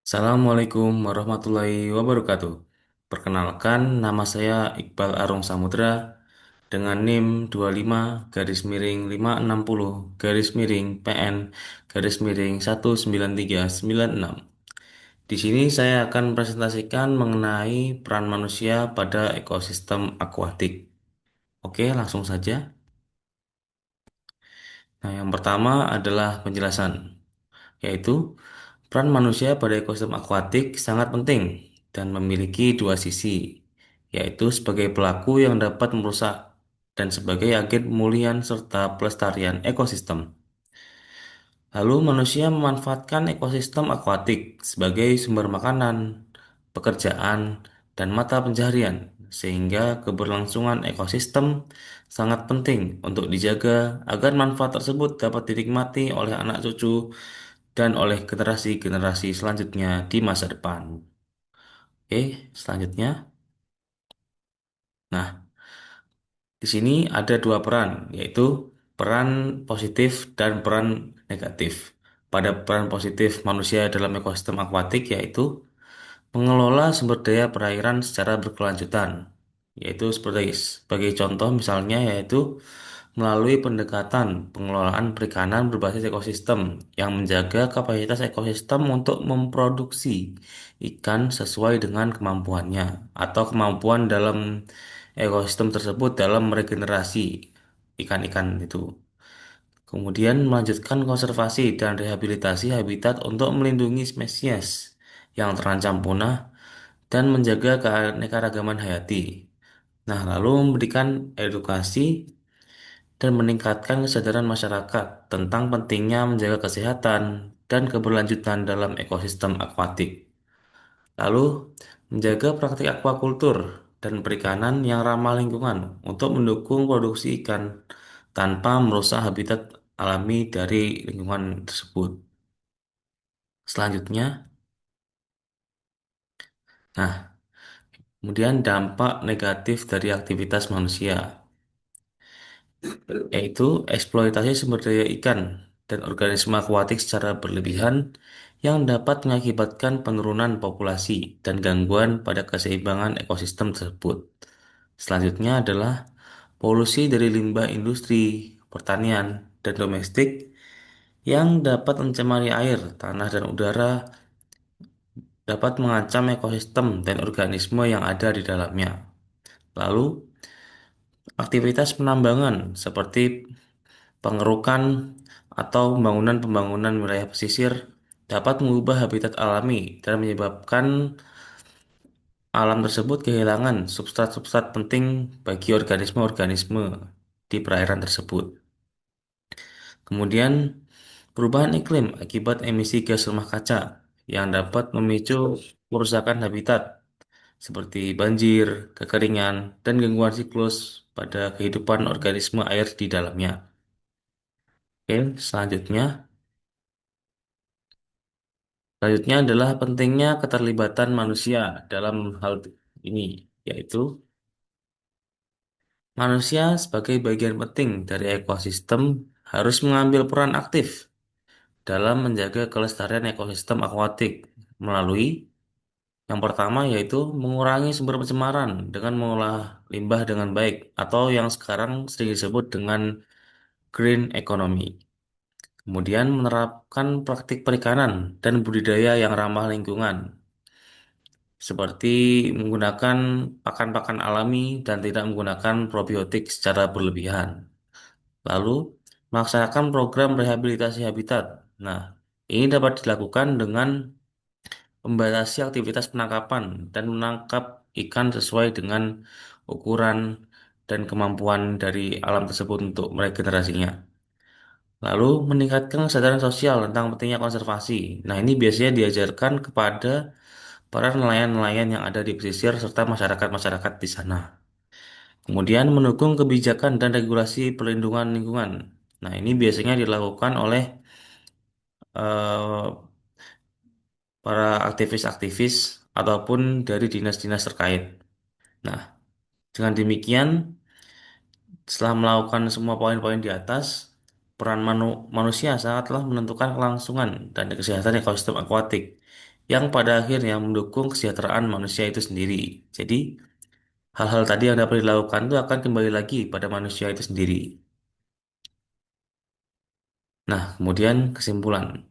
Assalamualaikum warahmatullahi wabarakatuh. Perkenalkan, nama saya Iqbal Arung Samudra dengan NIM 25 garis miring 560 garis miring PN garis miring 19396. Di sini saya akan presentasikan mengenai peran manusia pada ekosistem akuatik. Oke, langsung saja. Nah, yang pertama adalah penjelasan, yaitu peran manusia pada ekosistem akuatik sangat penting dan memiliki dua sisi, yaitu sebagai pelaku yang dapat merusak dan sebagai agen pemulihan serta pelestarian ekosistem. Lalu manusia memanfaatkan ekosistem akuatik sebagai sumber makanan, pekerjaan, dan mata pencaharian, sehingga keberlangsungan ekosistem sangat penting untuk dijaga agar manfaat tersebut dapat dinikmati oleh anak cucu dan oleh generasi-generasi selanjutnya di masa depan. Oke, selanjutnya. Nah, di sini ada dua peran, yaitu peran positif dan peran negatif. Pada peran positif manusia dalam ekosistem akuatik yaitu mengelola sumber daya perairan secara berkelanjutan, yaitu sebagai contoh misalnya yaitu melalui pendekatan pengelolaan perikanan berbasis ekosistem yang menjaga kapasitas ekosistem untuk memproduksi ikan sesuai dengan kemampuannya atau kemampuan dalam ekosistem tersebut dalam meregenerasi ikan-ikan itu. Kemudian melanjutkan konservasi dan rehabilitasi habitat untuk melindungi spesies yang terancam punah dan menjaga keanekaragaman hayati. Nah, lalu memberikan edukasi dan meningkatkan kesadaran masyarakat tentang pentingnya menjaga kesehatan dan keberlanjutan dalam ekosistem akuatik. Lalu, menjaga praktik aquacultur dan perikanan yang ramah lingkungan untuk mendukung produksi ikan tanpa merusak habitat alami dari lingkungan tersebut. Selanjutnya, nah, kemudian dampak negatif dari aktivitas manusia, yaitu eksploitasi sumber daya ikan dan organisme akuatik secara berlebihan yang dapat mengakibatkan penurunan populasi dan gangguan pada keseimbangan ekosistem tersebut. Selanjutnya adalah polusi dari limbah industri, pertanian, dan domestik yang dapat mencemari air, tanah, dan udara dapat mengancam ekosistem dan organisme yang ada di dalamnya. Lalu, aktivitas penambangan seperti pengerukan atau pembangunan wilayah pesisir dapat mengubah habitat alami dan menyebabkan alam tersebut kehilangan substrat-substrat penting bagi organisme-organisme di perairan tersebut. Kemudian, perubahan iklim akibat emisi gas rumah kaca yang dapat memicu kerusakan habitat seperti banjir, kekeringan, dan gangguan siklus pada kehidupan organisme air di dalamnya. Oke, selanjutnya adalah pentingnya keterlibatan manusia dalam hal ini, yaitu manusia sebagai bagian penting dari ekosistem harus mengambil peran aktif dalam menjaga kelestarian ekosistem akuatik melalui yang pertama yaitu mengurangi sumber pencemaran dengan mengolah limbah dengan baik atau yang sekarang sering disebut dengan green economy. Kemudian menerapkan praktik perikanan dan budidaya yang ramah lingkungan seperti menggunakan pakan-pakan alami dan tidak menggunakan probiotik secara berlebihan. Lalu, melaksanakan program rehabilitasi habitat. Nah, ini dapat dilakukan dengan membatasi aktivitas penangkapan dan menangkap ikan sesuai dengan ukuran dan kemampuan dari alam tersebut untuk meregenerasinya. Lalu, meningkatkan kesadaran sosial tentang pentingnya konservasi. Nah, ini biasanya diajarkan kepada para nelayan-nelayan yang ada di pesisir serta masyarakat-masyarakat di sana. Kemudian mendukung kebijakan dan regulasi perlindungan lingkungan. Nah, ini biasanya dilakukan oleh eh, para aktivis-aktivis ataupun dari dinas-dinas terkait. Nah, dengan demikian, setelah melakukan semua poin-poin di atas, peran manusia sangatlah menentukan kelangsungan dan kesehatan ekosistem akuatik yang pada akhirnya mendukung kesejahteraan manusia itu sendiri. Jadi, hal-hal tadi yang dapat dilakukan itu akan kembali lagi pada manusia itu sendiri. Nah, kemudian kesimpulan.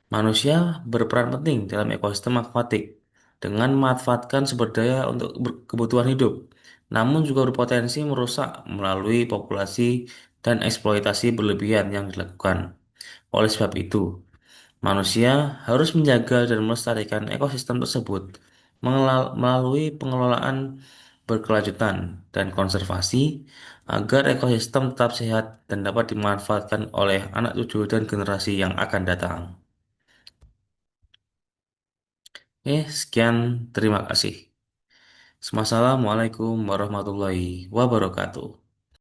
Manusia berperan penting dalam ekosistem akuatik dengan memanfaatkan sumber daya untuk kebutuhan hidup, namun juga berpotensi merusak melalui populasi dan eksploitasi berlebihan yang dilakukan. Oleh sebab itu, manusia harus menjaga dan melestarikan ekosistem tersebut melalui pengelolaan berkelanjutan dan konservasi agar ekosistem tetap sehat dan dapat dimanfaatkan oleh anak cucu dan generasi yang akan datang. Sekian, terima kasih. Assalamualaikum warahmatullahi wabarakatuh.